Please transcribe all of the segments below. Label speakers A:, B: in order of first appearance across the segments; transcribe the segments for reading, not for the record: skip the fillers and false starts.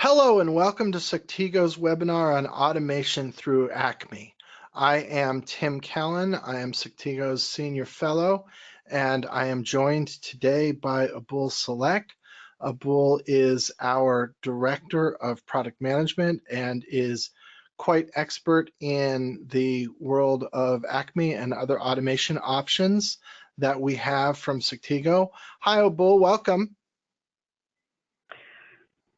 A: Hello and welcome to Sectigo's webinar on automation through ACME. I am Tim Callan. I am Sectigo's Senior Fellow, and I am joined today by Abul Salek. Abul is our Director of Product Management and is quite expert in the world of ACME and other automation options that we have from Sectigo. Hi, Abul, welcome.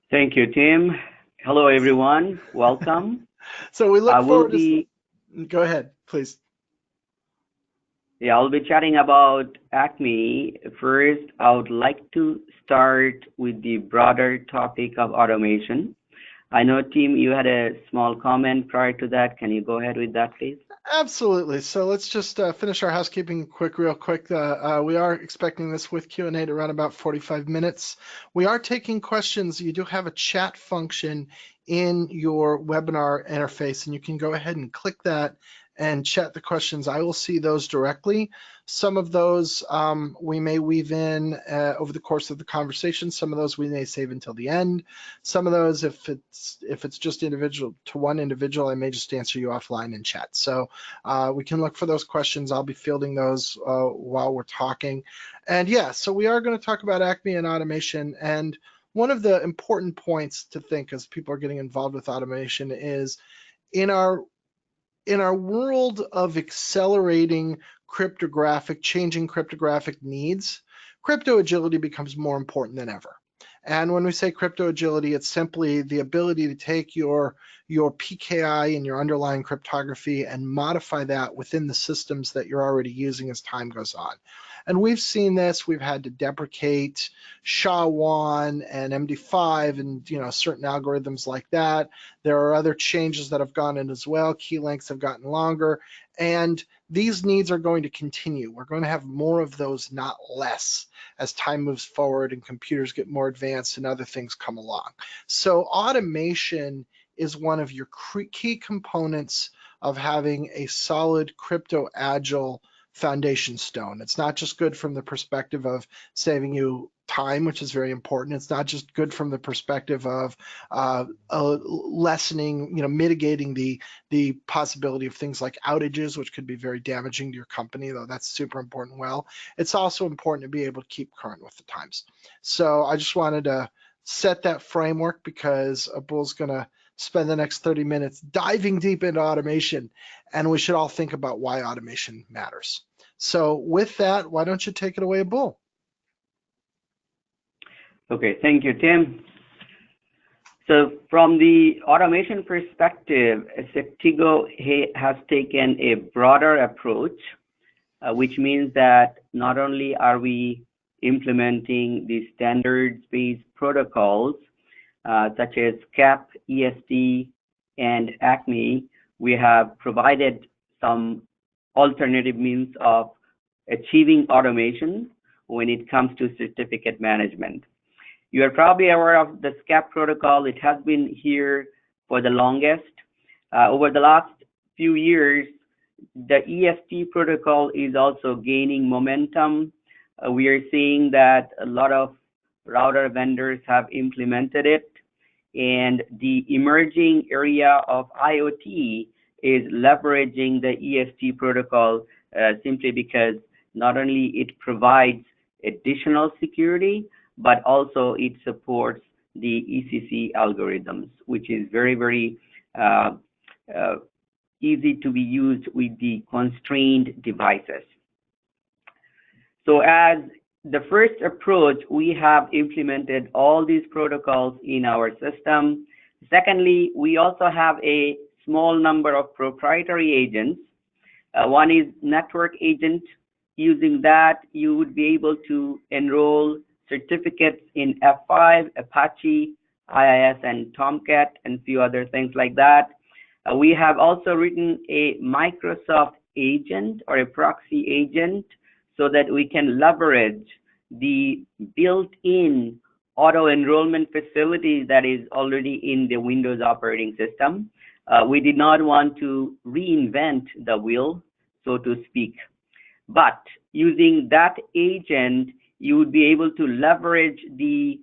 B: Thank you, Tim. Hello, everyone. Welcome.
A: So we look forward to... Go ahead, please.
B: Yeah, I'll be chatting about ACME. First, I would like to start with the broader topic of automation. I know, Tim, you had a small comment prior to that. Can you go ahead with that, please?
A: Absolutely. So let's just finish our housekeeping real quick. We are expecting this with Q&A to run about 45 minutes. We are taking questions. You do have a chat function in your webinar interface, and you can go ahead and click that and chat the questions. I will see those directly. Some of those we may weave in over the course of the conversation. Some of those we may save until the end. Some of those, if it's just individual to one individual, I may just answer you offline in chat. So we can look for those questions. I'll be fielding those while we're talking. And yeah, so we are going to talk about ACME and automation. And one of the important points to think as people are getting involved with automation is in our world of accelerating changing cryptographic needs, crypto agility becomes more important than ever. And when we say crypto agility, it's simply the ability to take your PKI and your underlying cryptography and modify that within the systems that you're already using as time goes on. And we've seen this. We've had to deprecate SHA-1 and MD5 and certain algorithms like that. There are other changes that have gone in as well. Key lengths have gotten longer, and these needs are going to continue. We're going to have more of those, not less, as time moves forward and computers get more advanced and other things come along. So automation is one of your key components of having a solid crypto agile foundation stone. It's not just good from the perspective of saving you time, which is very important. It's not just good from the perspective of lessening, mitigating the possibility of things like outages, which could be very damaging to your company, though that's super important. Well, it's also important to be able to keep current with the times. So I just wanted to set that framework because Abul's going to spend the next 30 minutes diving deep into automation, and we should all think about why automation matters. So with that, why don't you take it away, Abul?
B: Okay, thank you, Tim. So from the automation perspective, Sectigo has taken a broader approach, which means that not only are we implementing the standards-based protocols such as CAP, EST, and ACME, we have provided some alternative means of achieving automation when it comes to certificate management. You are probably aware of the SCAP protocol. It has been here for the longest. Over the last few years, the EST protocol is also gaining momentum. We are seeing that a lot of router vendors have implemented it, and the emerging area of IoT is leveraging the EST protocol simply because not only it provides additional security, but also it supports the ECC algorithms, which is very, very easy to be used with the constrained devices. So as the first approach, we have implemented all these protocols in our system. Secondly, we also have a small number of proprietary agents. One is network agent. Using that, you would be able to enroll certificates in F5, Apache, IIS, and Tomcat, and a few other things like that. We have also written a Microsoft agent or a proxy agent so that we can leverage the built-in auto-enrollment facility that is already in the Windows operating system. We did not want to reinvent the wheel, so to speak. But using that agent, you would be able to leverage the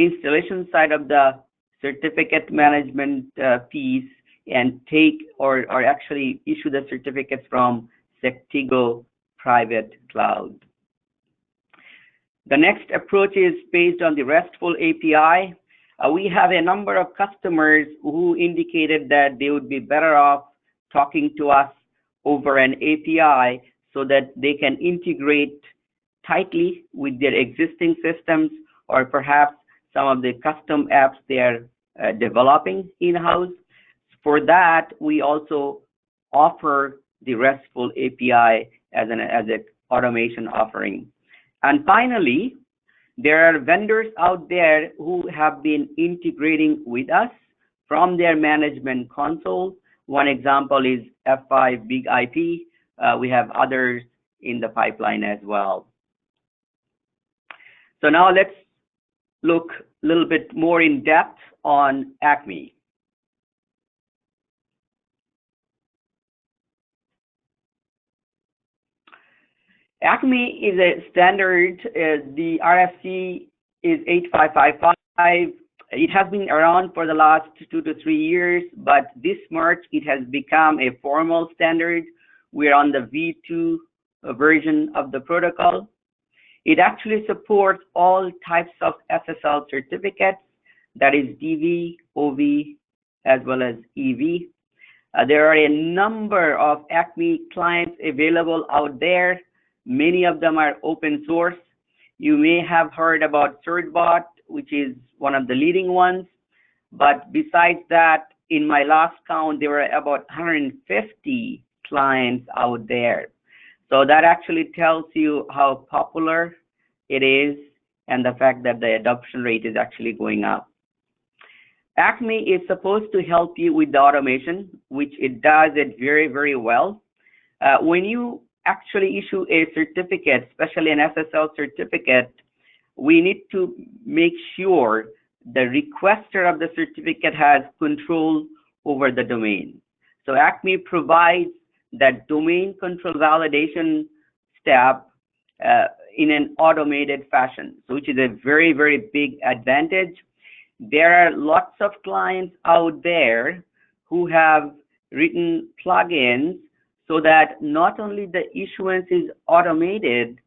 B: installation side of the certificate management piece and take or actually issue the certificates from Sectigo private cloud. The next approach is based on the RESTful API. We have a number of customers who indicated that they would be better off talking to us over an API so that they can integrate tightly with their existing systems, or perhaps some of the custom apps they are developing in-house. For that, we also offer the RESTful API as an automation offering. And finally, there are vendors out there who have been integrating with us from their management console. One example is F5 Big IP. We have others in the pipeline as well. So now let's look a little bit more in depth on ACME. ACME is a standard. The RFC is 8555. It has been around for the last 2 to 3 years, but this March it has become a formal standard. We're on the V2 version of the protocol. It actually supports all types of SSL certificates, that is DV, OV, as well as EV. There are a number of ACME clients available out there. Many of them are open source. You may have heard about CertBot, which is one of the leading ones. But besides that, in my last count, there were about 150 clients out there. So that actually tells you how popular it is and the fact that the adoption rate is actually going up. ACME is supposed to help you with the automation, which it does it very, very well. When you actually issue a certificate, especially an SSL certificate, we need to make sure the requester of the certificate has control over the domain. So ACME provides that domain control validation step in an automated fashion, so which is a very, very big advantage. There are lots of clients out there who have written plugins so that not only the issuance is automated,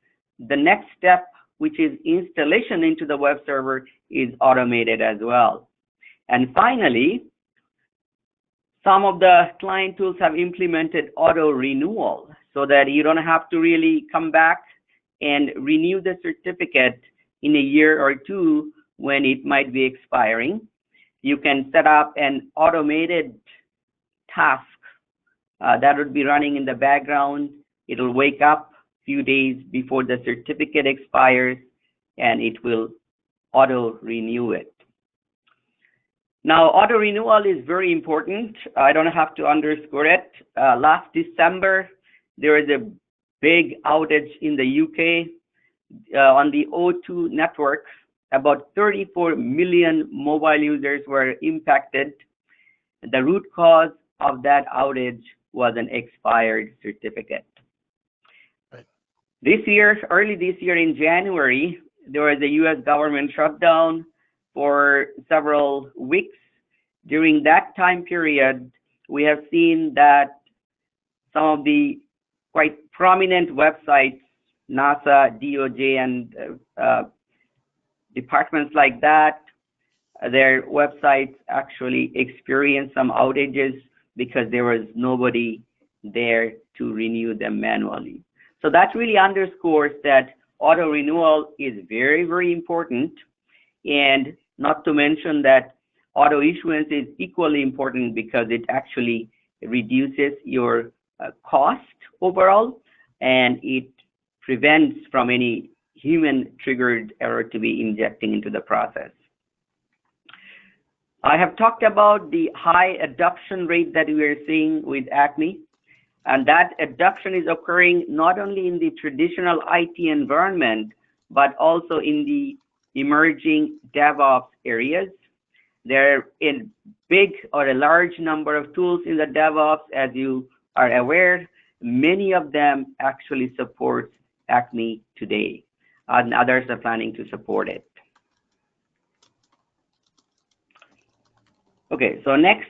B: the next step, which is installation into the web server, is automated as well. And finally, some of the client tools have implemented auto renewal so that you don't have to really come back and renew the certificate in a year or two when it might be expiring. You can set up an automated task that would be running in the background. It'll wake up a few days before the certificate expires and it will auto renew it. Now, auto renewal is very important. I don't have to underscore it. Last December, there was a big outage in the UK on the O2 network. About 34 million mobile users were impacted. The root cause of that outage was an expired certificate.
A: Right.
B: This year, early this year in January, there was a US government shutdown for several weeks. During that time period, we have seen that some of the quite prominent websites, NASA, DOJ, and departments like that, their websites actually experienced some outages because there was nobody there to renew them manually. So that really underscores that auto renewal is very, very important, and not to mention that auto issuance is equally important because it actually reduces your cost overall, and it prevents from any human triggered error to be injecting into the process. I have talked about the high adoption rate that we are seeing with ACME, and that adoption is occurring not only in the traditional IT environment, but also in the emerging DevOps areas. There are a big or a large number of tools in the DevOps, as you are aware. Many of them actually support ACME today, and others are planning to support it. Okay, so next,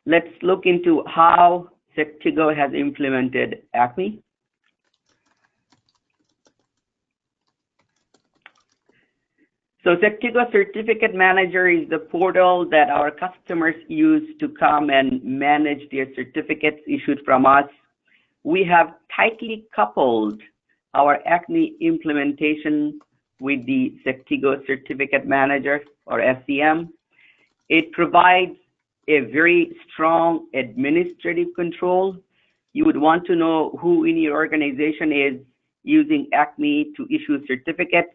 B: let's look into how Sectigo has implemented ACME. So Sectigo Certificate Manager is the portal that our customers use to come and manage their certificates issued from us. We have tightly coupled our ACME implementation with the Sectigo Certificate Manager, or SCM. It provides a very strong administrative control. You would want to know who in your organization is using ACME to issue certificates.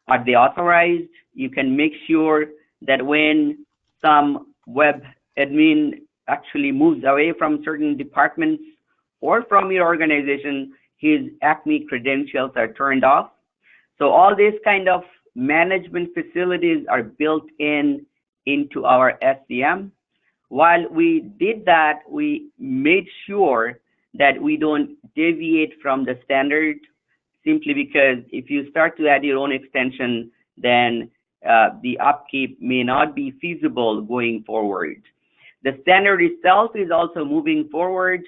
B: Are they authorized? You can make sure that when some web admin actually moves away from certain departments or from your organization, his ACME credentials are turned off. So all these kind of management facilities are built into our SCM. While we did that, we made sure that we don't deviate from the standard, simply because if you start to add your own extension, then the upkeep may not be feasible going forward. The standard itself is also moving forward.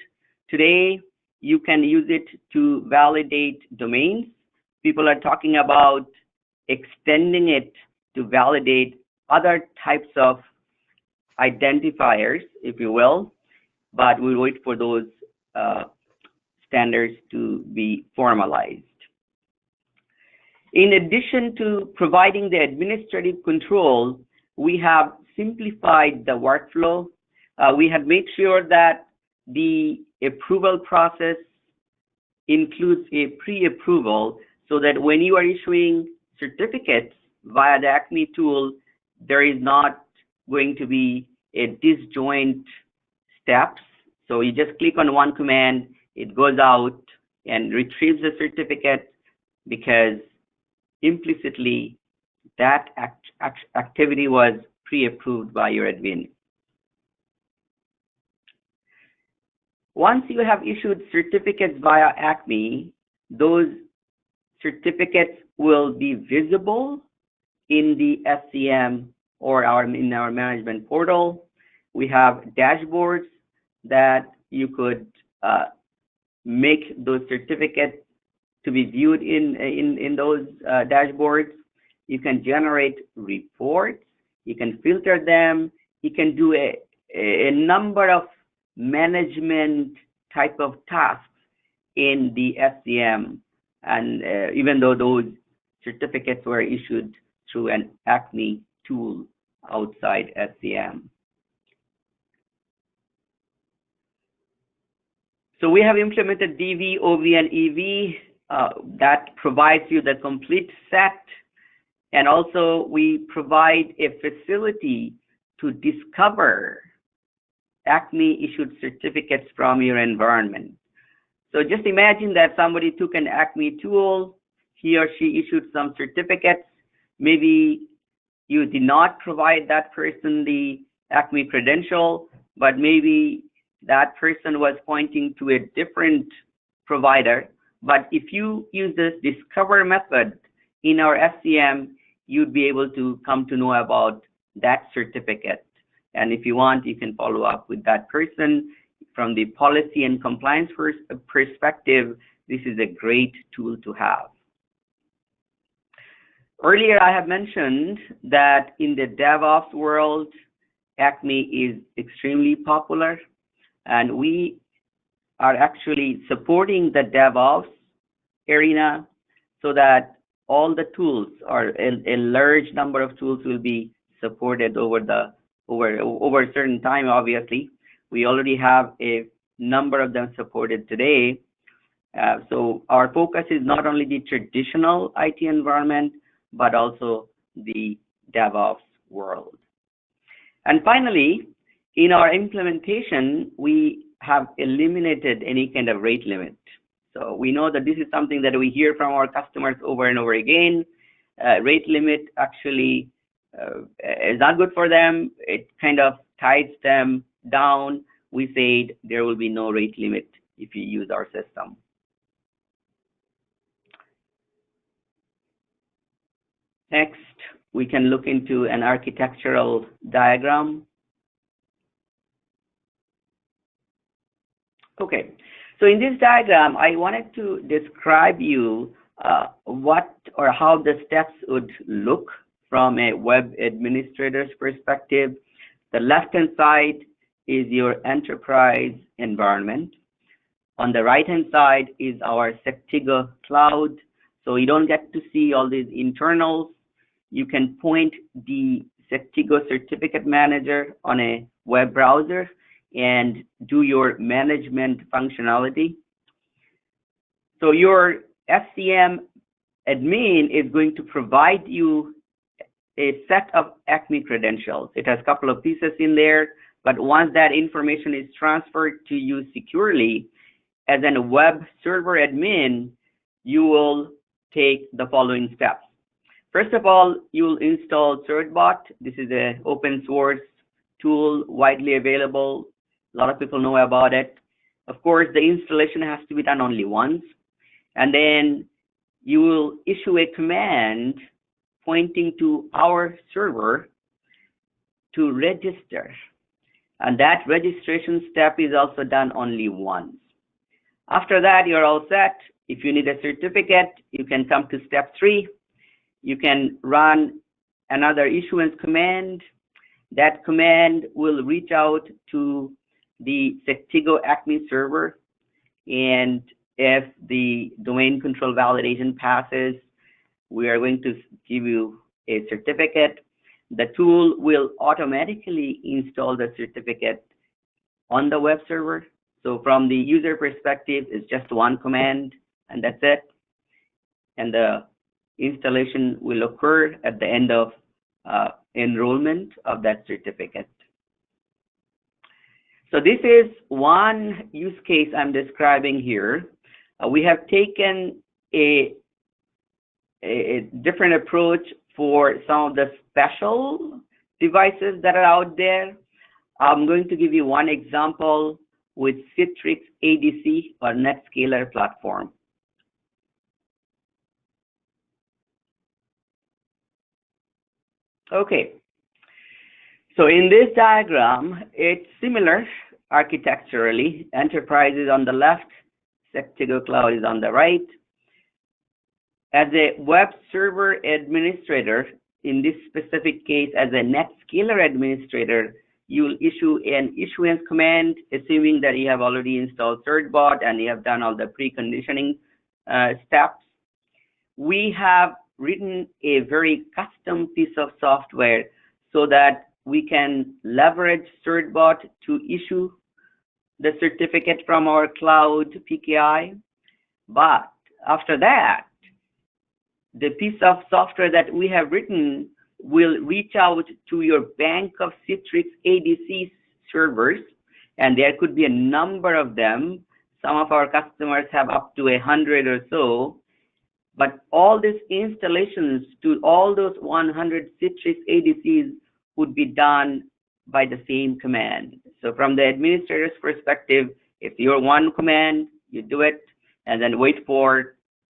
B: Today, you can use it to validate domains. People are talking about extending it to validate other types of identifiers, if you will, but we'll wait for those standards to be formalized. In addition to providing the administrative control, we have simplified the workflow. We have made sure that the approval process includes a pre-approval, so that when you are issuing certificates via the ACME tool, there is not going to be a disjoint steps. So you just click on one command, it goes out and retrieves the certificate, because implicitly that activity was pre-approved by your admin. Once you have issued certificates via ACME, those certificates will be visible in the SCM or in our management portal. We have dashboards that you could make those certificates to be viewed in those dashboards. You can generate reports, you can filter them, you can do a number of management type of tasks in the SCM, and even though those certificates were issued through an ACME tool outside SCM. So we have implemented DV, OV, and EV that provides you the complete set, and also we provide a facility to discover ACME issued certificates from your environment. So just imagine that somebody took an ACME tool, he or she issued some certificates. Maybe you did not provide that person the ACME credential, but maybe that person was pointing to a different provider. But if you use this discover method in our SCM, you'd be able to come to know about that certificate. And if you want, you can follow up with that person. From the policy and compliance perspective, this is a great tool to have. Earlier, I have mentioned that in the DevOps world, ACME is extremely popular, and we are actually supporting the DevOps arena so that all the tools, or a large number of tools, will be supported over a certain time. Obviously, we already have a number of them supported today. So our focus is not only the traditional IT environment, but also the DevOps world. And finally, in our implementation, we have eliminated any kind of rate limit. So we know that this is something that we hear from our customers over and over again. Rate limit actually is not good for them. It kind of ties them down. We said there will be no rate limit if you use our system. Next, we can look into an architectural diagram. Okay, so in this diagram, I wanted to describe you what or how the steps would look from a web administrator's perspective. The left-hand side is your enterprise environment. On the right-hand side is our Sectigo cloud. So you don't get to see all these internals. You can point the Sectigo certificate manager on a web browser and do your management functionality. So your SCM admin is going to provide you a set of ACME credentials. It has a couple of pieces in there, but once that information is transferred to you securely, as a web server admin, you will take the following steps. First of all, you will install CertBot. This is an open source tool, widely available. A lot of people know about it. Of course, the installation has to be done only once. And then you will issue a command pointing to our server to register. And that registration step is also done only once. After that, you're all set. If you need a certificate, you can come to step 3. You can run another issuance command. That command will reach out to the Sectigo ACME server, and if the domain control validation passes, we are going to give you a certificate. The tool will automatically install the certificate on the web server. So from the user perspective, it's just one command, and that's it. And the installation will occur at the end of enrollment of that certificate. So this is one use case I'm describing here. We have taken a different approach for some of the special devices that are out there. I'm going to give you one example with Citrix ADC or NetScaler platform. Okay, so in this diagram, it's similar architecturally. Enterprise is on the left, Sectigo Cloud is on the right. As a web server administrator, in this specific case, as a NetScaler administrator, you will issue an issuance command, assuming that you have already installed CertBot and you have done all the preconditioning steps. We have written a very custom piece of software so that we can leverage CertBot to issue the certificate from our cloud PKI. But after that, the piece of software that we have written will reach out to your bank of Citrix ADC servers, and there could be a number of them. Some of our customers have up to 100 or so, but all these installations to all those 100 Citrix ADCs would be done by the same command. So from the administrator's perspective, if you're one command, you do it, and then wait for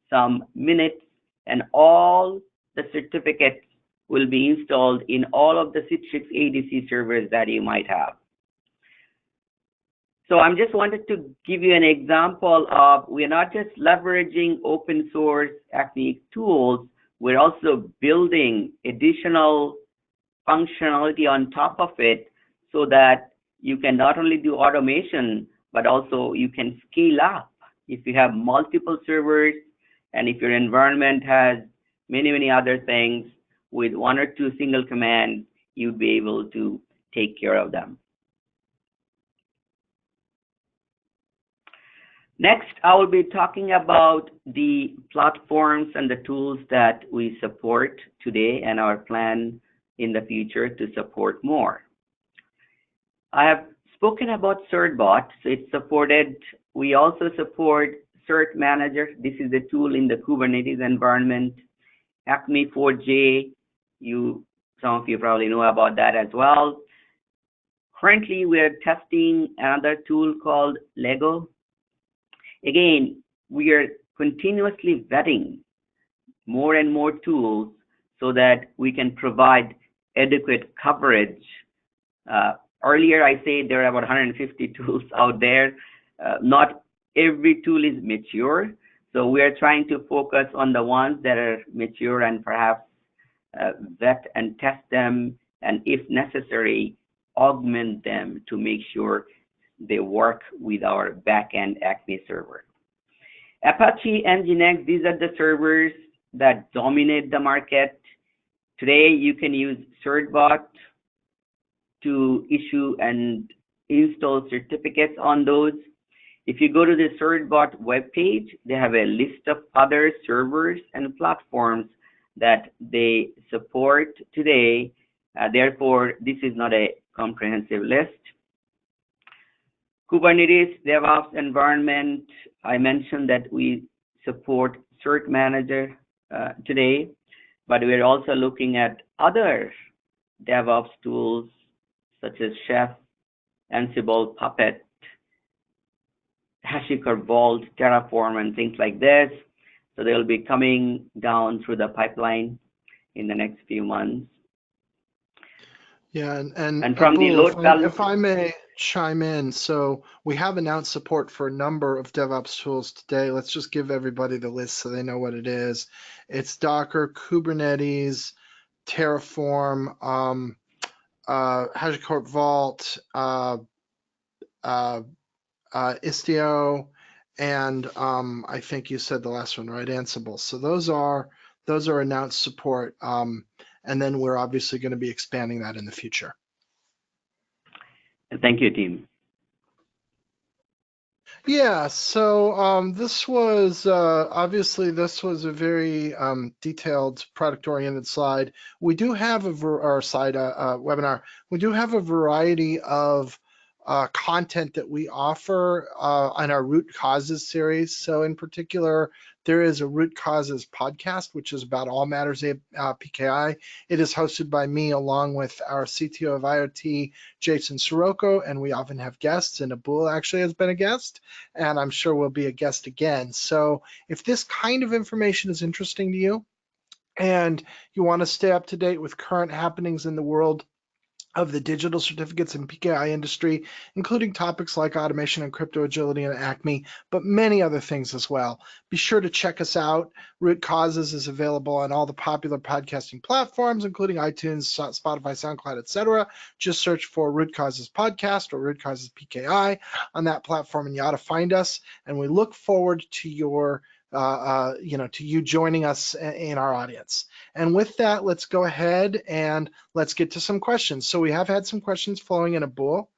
B: some minutes, and all the certificates will be installed in all of the Citrix ADC servers that you might have. So I'm just wanted to give you an example of, we're not just leveraging open source ACME tools, we're also building additional functionality on top of it so that you can not only do automation, but also you can scale up. If you have multiple servers and if your environment has many other things, with one or two single commands, you'd be able to take care of them. Next, I will be talking about the platforms and the tools that we support today and our plan in the future to support more. I have spoken about CertBot, so it's supported. We also support Cert Manager. This is a tool in the Kubernetes environment. ACME 4J, some of you probably know about that as well. Currently, we are testing another tool called Lego. Again, we are continuously vetting more and more tools so that we can provide adequate coverage. Earlier, I said there are about 150 tools out there. not every tool is mature. So we are trying to focus on the ones that are mature and perhaps vet and test them, and if necessary, augment them to make sure they work with our backend ACME server. Apache and Nginx, these are the servers that dominate the market. Today, you can use certbot to issue and install certificates on those. If you go to the certbot webpage, they have a list of other servers and platforms that they support today. Therefore, this is not a comprehensive list. Kubernetes DevOps environment, I mentioned that we support Cert Manager today, but we're also looking at other DevOps tools such as Chef, Ansible, Puppet, HashiCorp Vault, Terraform, and things like this. So they'll be coming down through the pipeline in the next few months.
A: Yeah, and
B: from the
A: Abul,
B: load
A: if I may chime in, so we have announced support for a number of DevOps tools today. Let's just give everybody the list so they know what it is. It's Docker, Kubernetes, Terraform, HashiCorp Vault, Istio, and I think you said the last one, right? Ansible. So those are announced support, and then we're obviously going to be expanding that in the future.
B: Thank you, team.
A: Yeah, so this was obviously this was a very detailed product-oriented slide. We do have webinar. We do have a variety of content that we offer on our root causes series. So in particular, there is a root causes podcast, which is about all matters PKI. It is hosted by me along with our CTO of IoT, Jason Sirocco, and we often have guests, and Abul actually has been a guest, and I'm sure will be a guest again. So if this kind of information is interesting to you and you want to stay up to date with current happenings in the world of the digital certificates and PKI industry, including topics like automation and crypto agility and ACME, but many other things as well. Be sure to check us out. Root Causes is available on all the popular podcasting platforms, including iTunes, Spotify, SoundCloud, etc. Just search for Root Causes Podcast or Root Causes PKI on that platform, and you ought to find us. And we look forward to your to you joining us in our audience. And with that, let's go ahead and let's get to some questions. So we have had some questions flowing in, Abul.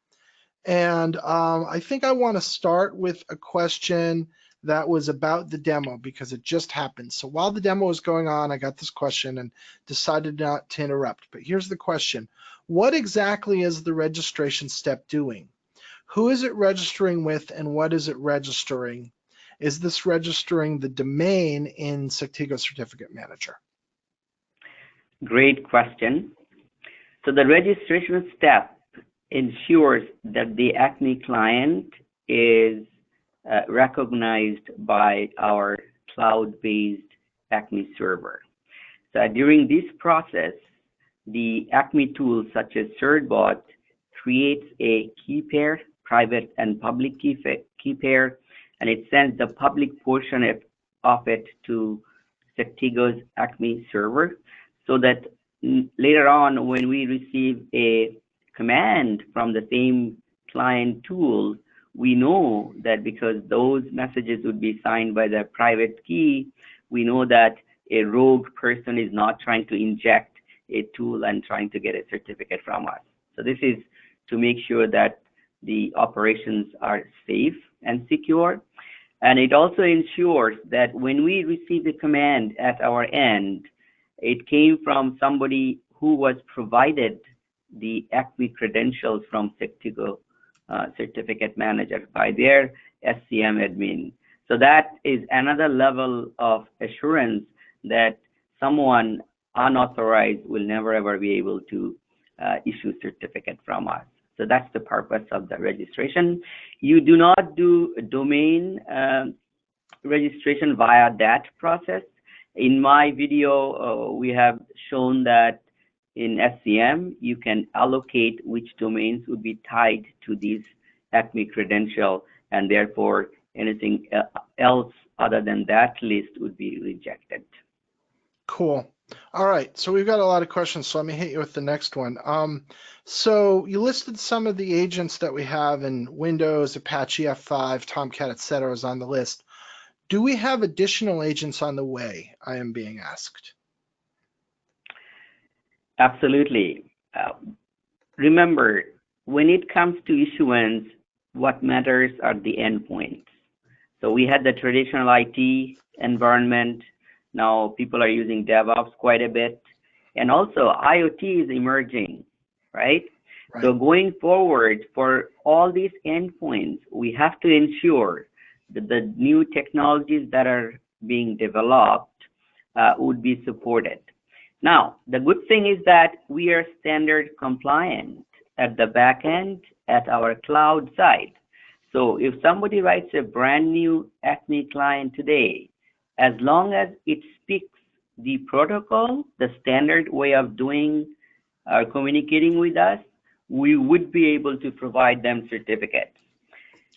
A: And I think I want to start with a question that was about the demo because it just happened. So while the demo was going on, I got this question and decided not to interrupt. But here's the question. What exactly is the registration step doing? Who is it registering with and what is it registering? Is this registering the domain in Sectigo Certificate Manager?
B: Great question. So the registration step ensures that the ACME client is recognized by our cloud-based ACME server. So during this process, the ACME tool such as certbot creates a key pair, private and public key pair, and it sends the public portion of it to Sectigo's ACME server, so that later on when we receive a command from the same client tool, we know that because those messages would be signed by the private key, we know that a rogue person is not trying to inject a tool and trying to get a certificate from us. So this is to make sure that the operations are safe and secure. And it also ensures that when we receive the command at our end, it came from somebody who was provided the ACME credentials from Sectigo Certificate Manager by their SCM admin. So that is another level of assurance that someone unauthorized will never ever be able to issue certificate from us. So that's the purpose of the registration. You do not do domain registration via that process. In my video, we have shown that in SCM, you can allocate which domains would be tied to these ACME credential, and therefore anything else other than that list would be rejected.
A: Cool. All right, so we've got a lot of questions, so let me hit you with the next one. So you listed some of the agents that we have in Windows, Apache F5, Tomcat, etc. is on the list. Do we have additional agents on the way? I am being asked.
B: Absolutely. Remember, when it comes to issuance, what matters are the endpoints. So we had the traditional IT environment. Now people are using DevOps quite a bit. And also IoT is emerging, right? So going forward, for all these endpoints, we have to ensure that the new technologies that are being developed would be supported. Now, the good thing is that we are standard compliant at the back end at our cloud side. So if somebody writes a brand new ACME client today, as long as it speaks the protocol, the standard way of doing communicating with us, we would be able to provide them certificates.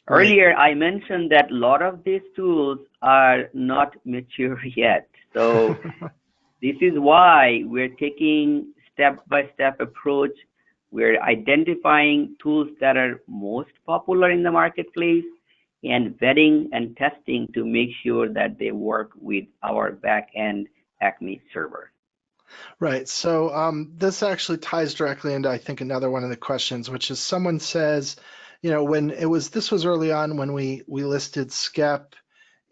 B: Right. Earlier, I mentioned that a lot of these tools are not mature yet. So this is why we're taking step-by-step approach. We're identifying tools that are most popular in the marketplace and vetting and testing to make sure that they work with our back-end ACME server.
A: Right. So this actually ties directly into, I think, another one of the questions, which is someone says, you know, when this was early on when we listed SCEP,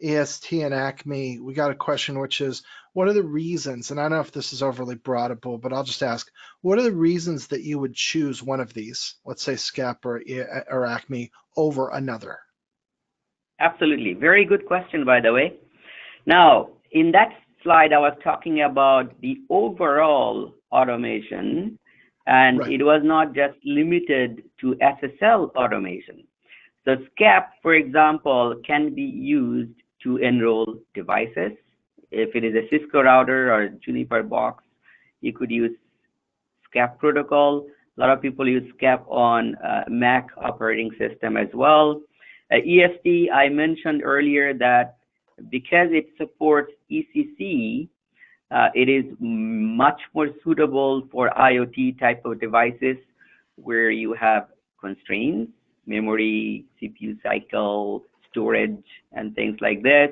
A: AST, and ACME, we got a question which is, what are the reasons, and I don't know if this is overly broadable, but I'll just ask, what are the reasons that you would choose one of these, let's say SCEP or ACME, over another?
B: Absolutely. Very good question, by the way. Now, in that slide, I was talking about the overall automation, and It was not just limited to SSL automation. So SCEP, for example, can be used to enroll devices. If it is a Cisco router or a Juniper box, you could use SCEP protocol. A lot of people use SCEP on Mac operating system as well. EST, I mentioned earlier that because it supports ECC, it is much more suitable for IoT type of devices where you have constraints, memory, CPU cycle, storage, and things like this.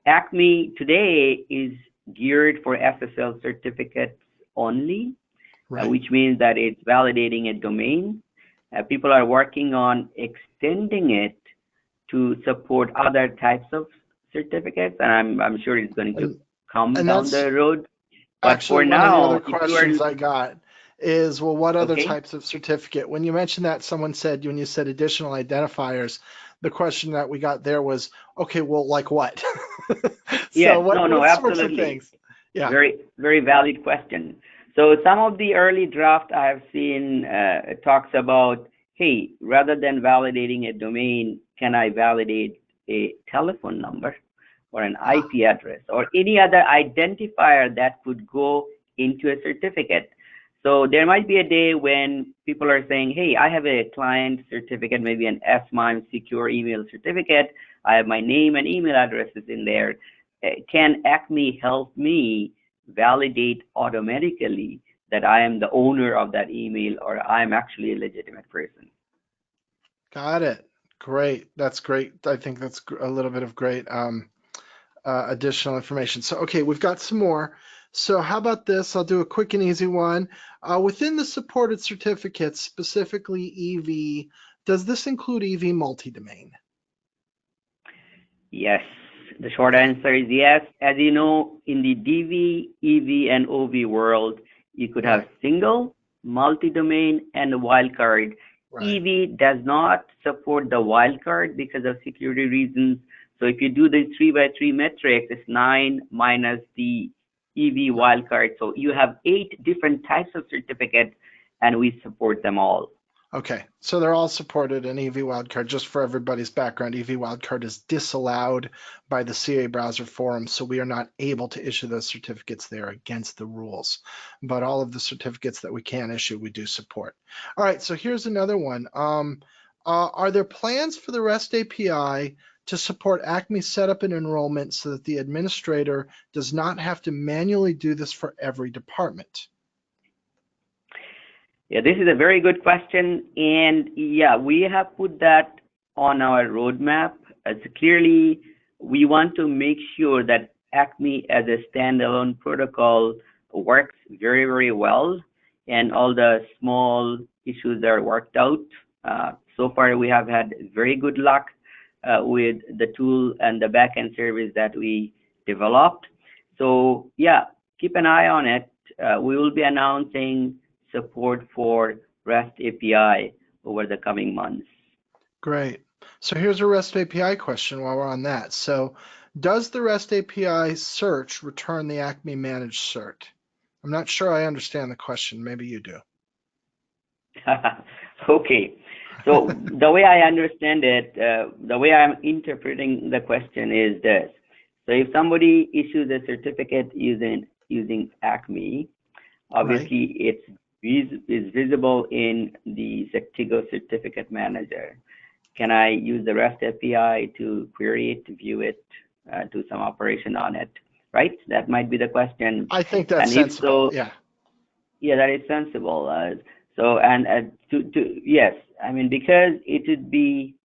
B: ACME today is geared for SSL certificates only, which means that it's validating a domain. People are working on extending it to support other types of certificates, and I'm sure it's going to come down the road. But
A: actually,
B: for now,
A: one of the other questions I got is, well, what other types of certificate? When you mentioned that, someone said, when you said additional identifiers, the question that we got there was, okay, well, like what?
B: What sorts of things? Yeah. Very, very valid question. So some of the early draft I have seen talks about, hey, rather than validating a domain, can I validate a telephone number or an IP address or any other identifier that could go into a certificate? So there might be a day when people are saying, hey, I have a client certificate, maybe an SMIME secure email certificate. I have my name and email addresses in there. Can ACME help me validate automatically that I am the owner of that email or I am actually a legitimate person?
A: Got it. Great. That's great. I think that's a little bit of great additional information. So, okay, we've got some more. So how about this? I'll do a quick and easy one. Within the supported certificates, specifically EV, does this include EV multi-domain?
B: Yes. The short answer is yes. As you know, in the DV, EV, and OV world, you could have single, multi-domain, and a wildcard. EV does not support the wildcard because of security reasons. So if you do the 3x3 matrix, it's 9 minus the EV wildcard. So you have 8 different types of certificates, and we support them all.
A: Okay, so they're all supported in EV wildcard. Just for everybody's background, EV wildcard is disallowed by the CA browser forum, so we are not able to issue those certificates. They are against the rules. But all of the certificates that we can issue, we do support. All right, so here's another one. Are there plans for the REST API to support ACME setup and enrollment so that the administrator does not have to manually do this for every department?
B: Yeah, this is a very good question. And yeah, we have put that on our roadmap. As clearly, we want to make sure that ACME as a standalone protocol works very, very well, and all the small issues are worked out. So far, we have had very good luck with the tool and the backend service that we developed. So yeah, keep an eye on it. We will be announcing support for REST API over the coming months.
A: Great. So here's a REST API question while we're on that. So does the REST API search return the ACME managed cert? I'm not sure I understand the question. Maybe you do.
B: Okay. So the way I understand it, the way I'm interpreting the question is this. So if somebody issues a certificate using ACME, obviously it's visible in the Sectigo certificate manager. Can I use the REST API to query it, to view it, do some operation on it, right? That might be the question.
A: I think that's sensible. Yeah.
B: Yeah, that is sensible. Yes, I mean, because it would be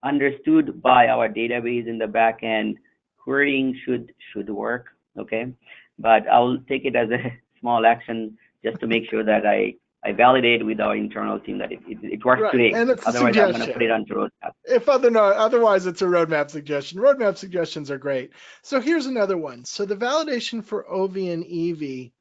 B: understood by our database in the back end, querying should work, okay? But I'll take it as a small action just to make sure that I validate with our internal team that it works today.
A: And it's
B: otherwise, I'm going to put it onto roadmap.
A: Otherwise, it's a roadmap suggestion. Roadmap suggestions are great. So here's another one. So the validation for OV and EV.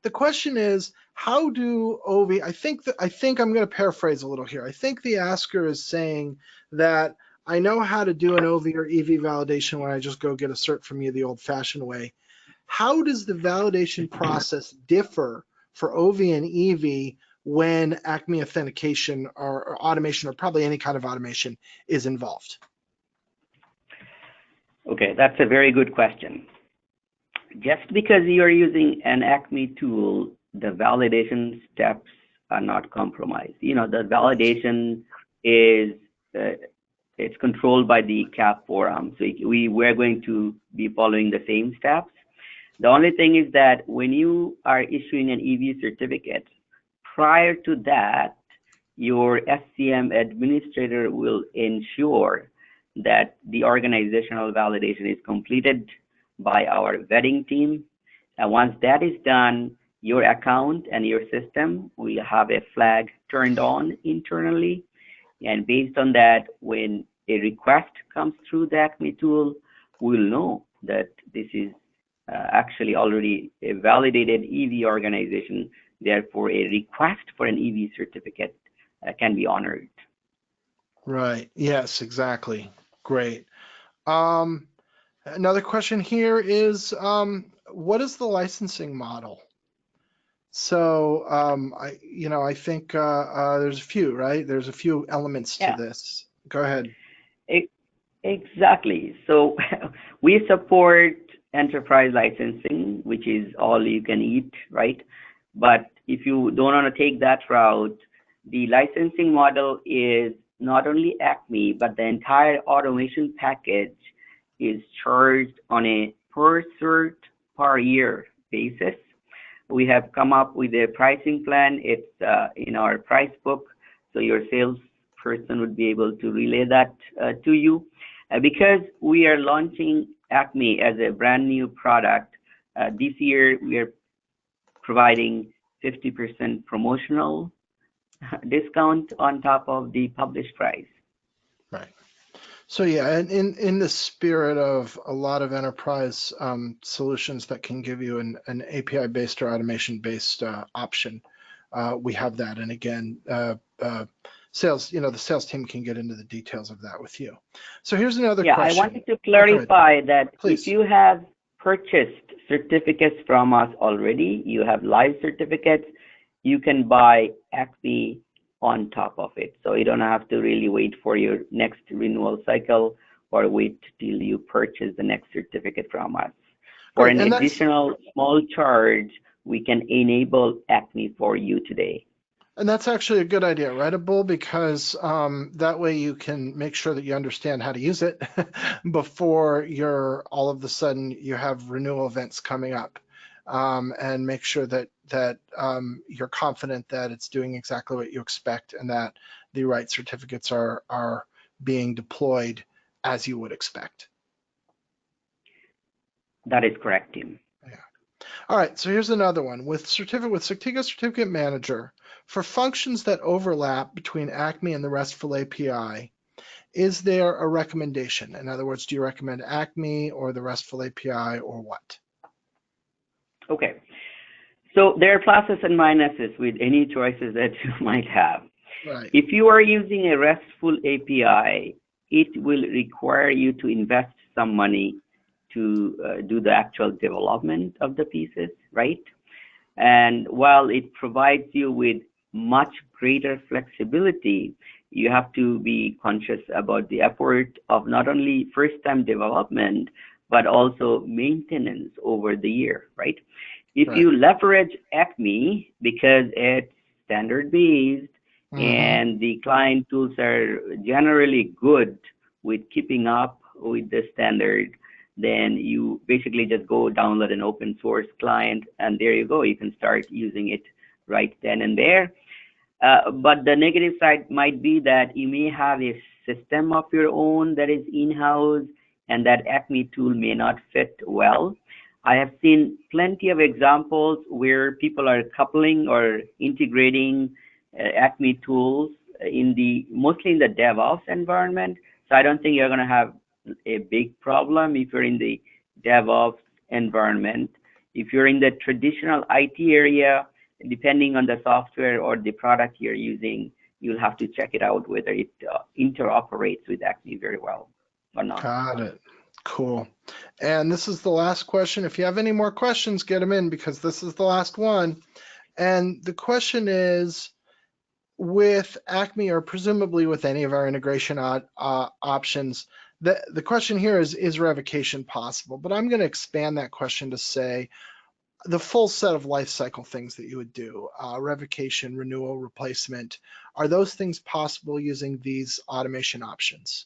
A: The question is, how do OV? I think I'm going to paraphrase a little here. I think the asker is saying that I know how to do an OV or EV validation when I just go get a cert from you the old-fashioned way. How does the validation process differ for OV and EV when ACME authentication or automation, or probably any kind of automation, is involved?
B: Okay, that's a very good question. Just because you're using an ACME tool, the validation steps are not compromised. You know, the validation is it's controlled by the CAP forum. So we're going to be following the same steps. The only thing is that when you are issuing an EV certificate, prior to that, your SCM administrator will ensure that the organizational validation is completed by our vetting team. And once that is done, your account and your system will have a flag turned on internally. And based on that, when a request comes through the ACME tool, we'll know that this is actually already a validated EV organization. Therefore, a request for an EV certificate can be honored.
A: Right. Yes, exactly. Great. Another question here is, what is the licensing model? So, I think there's a few, right? There's a few elements to this. Go ahead.
B: Exactly. So we support enterprise licensing, which is all you can eat, right? But if you don't want to take that route, the licensing model is not only ACME, but the entire automation package is charged on a per cert per year basis. We have come up with a pricing plan. It's in our price book, so your salesperson would be able to relay that to you. Because we are launching ACME as a brand new product, this year we are providing 50% promotional discount on top of the published price.
A: Right. So yeah, and in the spirit of a lot of enterprise solutions that can give you an API-based or automation-based option, we have that. And again, sales, the sales team can get into the details of that with you. So here's another question.
B: I wanted to clarify that
A: Please.
B: If you have purchased certificates from us already, you have live certificates, you can buy ACME on top of it. So you don't have to really wait for your next renewal cycle or wait till you purchase the next certificate from us. For an additional small charge, we can enable ACME for you today.
A: And that's actually a good idea, right, Abul? Because that way you can make sure that you understand how to use it before you're all of a sudden you have renewal events coming up, and make sure that you're confident that it's doing exactly what you expect and that the right certificates are being deployed as you would expect.
B: That is correct, Tim.
A: Yeah. All right, so here's another one. With Sectigo Certificate Manager, for functions that overlap between ACME and the RESTful API, is there a recommendation? In other words, do you recommend ACME or the RESTful API or what?
B: Okay. So there are pluses and minuses with any choices that you might have.
A: Right.
B: If you are using a RESTful API, it will require you to invest some money to do the actual development of the pieces, right? And while it provides you with much greater flexibility, you have to be conscious about the effort of not only first-time development, but also maintenance over the year, right? If
A: Right.
B: you leverage ACME because it's standard-based and the client tools are generally good with keeping up with the standard, then you basically just go download an open source client and there you go. You can start using it right then and there. But the negative side might be that you may have a system of your own that is in-house and that ACME tool may not fit well. I have seen plenty of examples where people are coupling or integrating ACME tools mostly in the DevOps environment. So I don't think you're going to have a big problem if you're in the DevOps environment. If you're in the traditional IT area, depending on the software or the product you're using, you'll have to check it out whether it interoperates with ACME very well or not.
A: Got it. Cool. And this is the last question. If you have any more questions, get them in because this is the last one. And the question is, with ACME or presumably with any of our integration options, the question here is revocation possible? But I'm going to expand that question to say the full set of life cycle things that you would do, revocation, renewal, replacement, are those things possible using these automation options?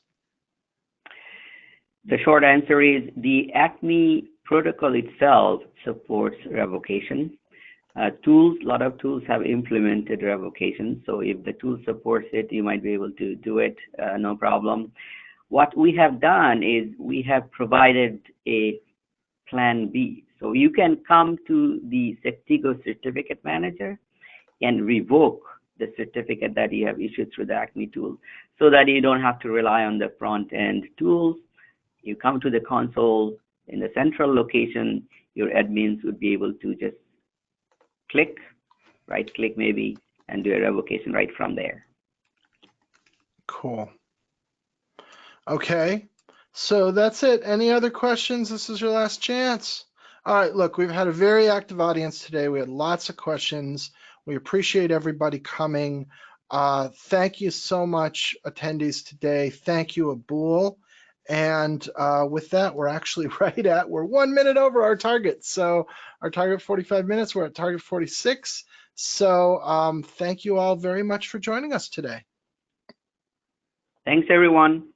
B: The short answer is the ACME protocol itself supports revocation. A lot of tools have implemented revocation. So if the tool supports it, you might be able to do it, no problem. What we have done is we have provided a plan B. So you can come to the Sectigo Certificate Manager and revoke the certificate that you have issued through the ACME tool so that you don't have to rely on the front-end tools. You come to the console in the central location, your admins would be able to just click, right-click maybe, and do a revocation right from there.
A: Cool. Okay, so that's it. Any other questions? This is your last chance. All right, look, we've had a very active audience today. We had lots of questions. We appreciate everybody coming. Thank you so much, attendees today. Thank you, Abul. And with that, we're actually we're 1 minute over our target. So our target 45 minutes, we're at target 46. So thank you all very much for joining us today.
B: Thanks, everyone.